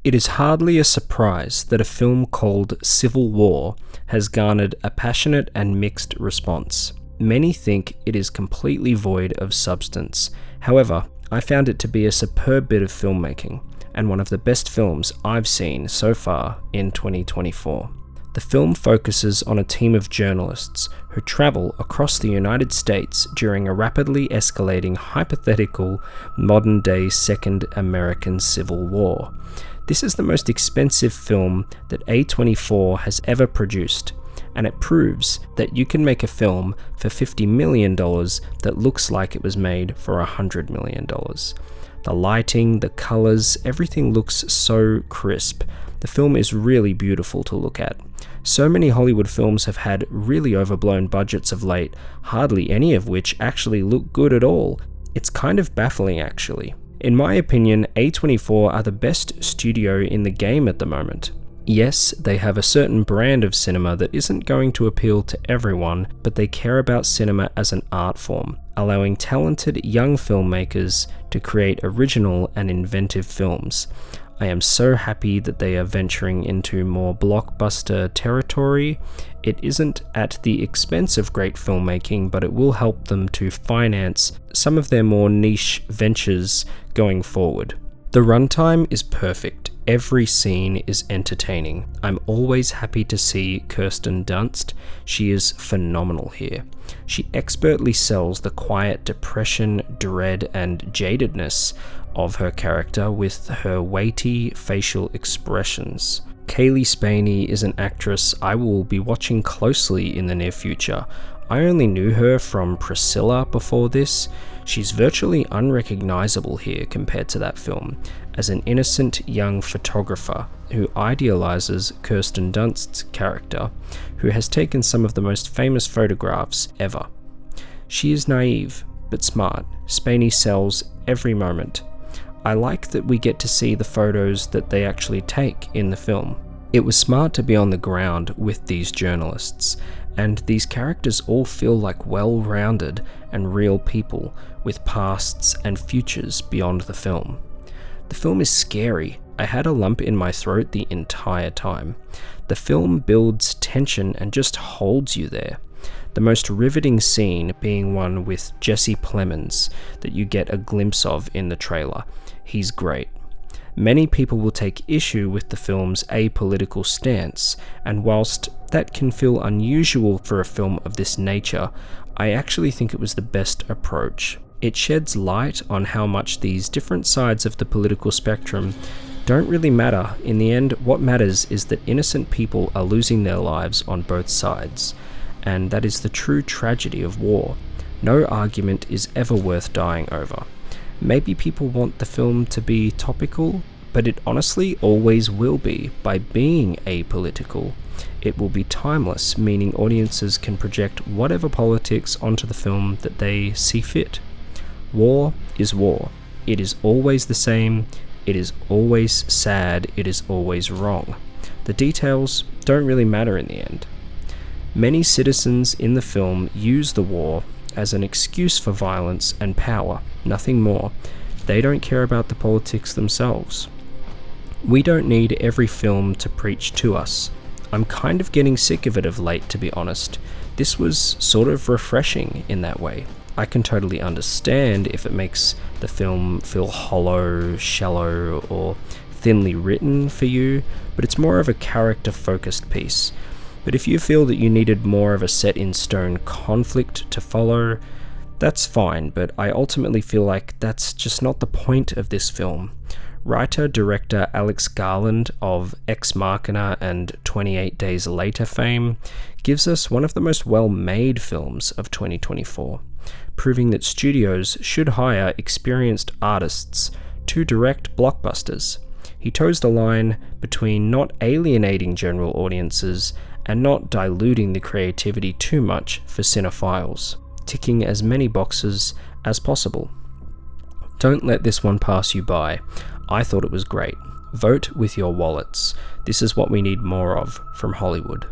It is hardly a surprise that a film called Civil War has garnered a passionate and mixed response. Many think it is completely void of substance. However, I found it to be a superb bit of filmmaking, and one of the best films I've seen so far in 2024. The film focuses on a team of journalists who travel across the United States during a rapidly escalating hypothetical modern-day Second American Civil War. This is the most expensive film that A24 has ever produced, and it proves that you can make a film for $50 million that looks like it was made for $100 million. The lighting, the colours, everything looks so crisp. The film is really beautiful to look at. So many Hollywood films have had really overblown budgets of late, hardly any of which actually look good at all. It's kind of baffling actually. In my opinion, A24 are the best studio in the game at the moment. Yes, they have a certain brand of cinema that isn't going to appeal to everyone, but they care about cinema as an art form, allowing talented young filmmakers to create original and inventive films. I am so happy that they are venturing into more blockbuster territory. It isn't at the expense of great filmmaking, but it will help them to finance some of their more niche ventures going forward. The runtime is perfect. Every scene is entertaining. I'm always happy to see Kirsten Dunst. She is phenomenal here. She expertly sells the quiet depression, dread, and jadedness of her character with her weighty facial expressions. Kaylee Spaney is an actress I will be watching closely in the near future. I only knew her from Priscilla before this. She's virtually unrecognizable here compared to that film, as an innocent young photographer who idealizes Kirsten Dunst's character, who has taken some of the most famous photographs ever. She is naive, but smart. Spaney sells every moment. I like that we get to see the photos that they actually take in the film. It was smart to be on the ground with these journalists, and these characters all feel like well-rounded and real people with pasts and futures beyond the film. The film is scary. I had a lump in my throat the entire time. The film builds tension and just holds you there. The most riveting scene being one with Jesse Plemons that you get a glimpse of in the trailer. He's great. Many people will take issue with the film's apolitical stance, and whilst that can feel unusual for a film of this nature, I actually think it was the best approach. It sheds light on how much these different sides of the political spectrum don't really matter. In the end, what matters is that innocent people are losing their lives on both sides, and that is the true tragedy of war. No argument is ever worth dying over. Maybe people want the film to be topical, but it honestly always will be. By being apolitical, it will be timeless, meaning audiences can project whatever politics onto the film that they see fit. War is war. It is always the same. It is always sad. It is always wrong. The details don't really matter in the end. Many citizens in the film use the war as an excuse for violence and power, nothing more. They don't care about the politics themselves. We don't need every film to preach to us. I'm kind of getting sick of it of late, to be honest. This was sort of refreshing in that way. I can totally understand if it makes the film feel hollow, shallow, or thinly written for you, but it's more of a character-focused piece. But if you feel that you needed more of a set-in-stone conflict to follow, that's fine, but I ultimately feel like that's just not the point of this film. Writer-director Alex Garland of Ex Machina and 28 Days Later fame gives us one of the most well-made films of 2024, proving that studios should hire experienced artists to direct blockbusters. He toes the line between not alienating general audiences and not diluting the creativity too much for cinephiles, ticking as many boxes as possible. Don't let this one pass you by. I thought it was great. Vote with your wallets. This is what we need more of from Hollywood.